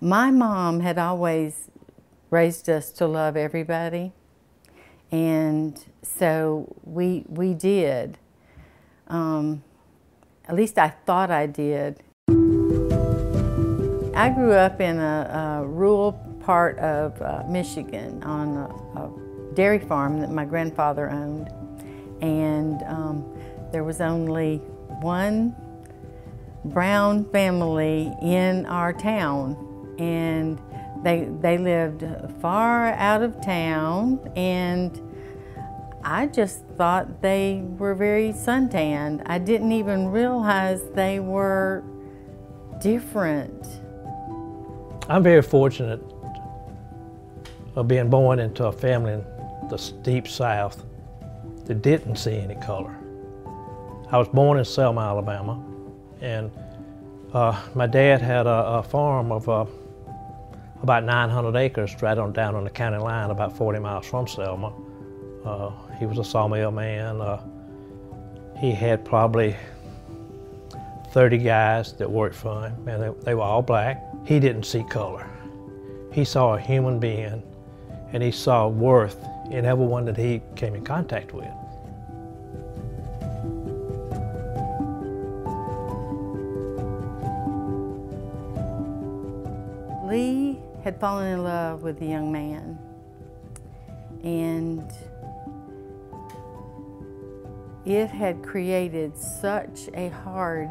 My mom had always raised us to love everybody, and so we did. At least I thought I did. I grew up in a rural part of Michigan on a dairy farm that my grandfather owned, and there was only one Brown family in our town, and they lived far out of town, and I just thought they were very suntanned. I didn't even realize they were different. I'm very fortunate of being born into a family in the deep South that didn't see any color. I was born in Selma, Alabama, and my dad had a farm of about 900 acres right down on the county line, about 40 miles from Selma. He was a sawmill man. He had probably 30 guys that worked for him, and they were all black. He didn't see color. He saw a human being, and he saw worth in everyone that he came in contact with. Lee had fallen in love with a young man, and it had created such a hard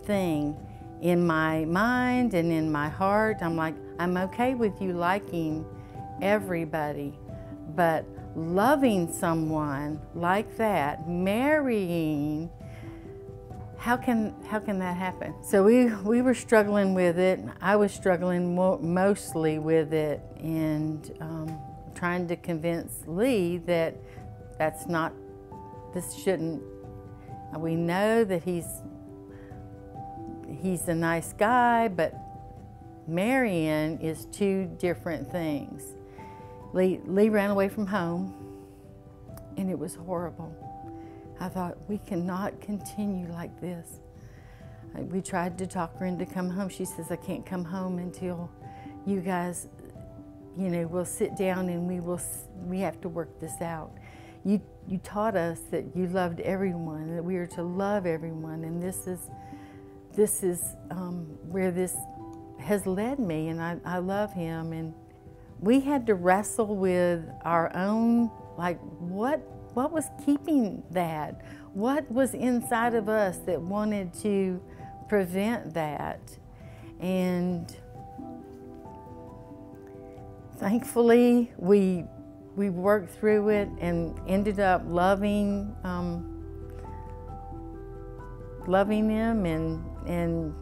thing in my mind and in my heart. I'm like, I'm okay with you liking everybody, but loving someone like that, marrying, how can that happen? So we were struggling with it. I was struggling mostly with it, and trying to convince Lee that this shouldn't. We know that he's a nice guy, but marrying is two different things. Lee ran away from home, and it was horrible. I thought, we cannot continue like this. We tried to talk her into come home. She says, I can't come home until you guys, we'll sit down and we have to work this out. You taught us that you loved everyone, that we are to love everyone, and this is where this has led me, and I love him. And we had to wrestle with our own, like, what was keeping that? What was inside of us that wanted to prevent that? And thankfully, we worked through it and ended up loving him and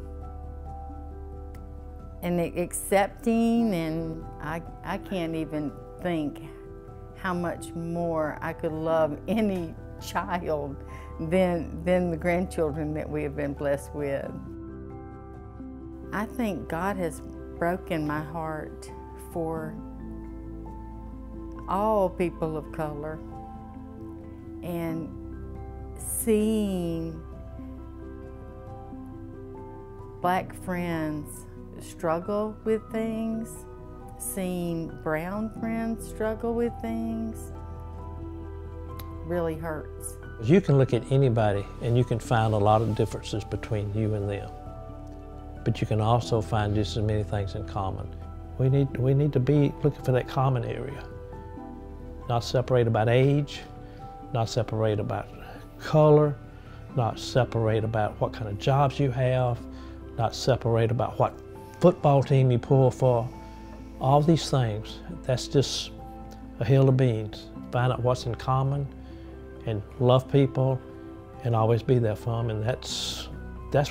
accepting, and I can't even think how much more I could love any child than the grandchildren that we have been blessed with. I think God has broken my heart for all people of color, and seeing black friends struggle with things, seeing brown friends struggle with things, really hurts. You can look at anybody and you can find a lot of differences between you and them, but you can also find just as many things in common. We need to be looking for that common area. Not separate about age, not separate about color, not separate about what kind of jobs you have, not separate about what football team you pull for. All these things, that's just a hill of beans. Find out what's in common and love people and always be there for them, and that's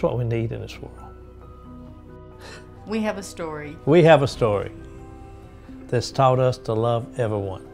what we need in this world. We have a story. We have a story that's taught us to love everyone.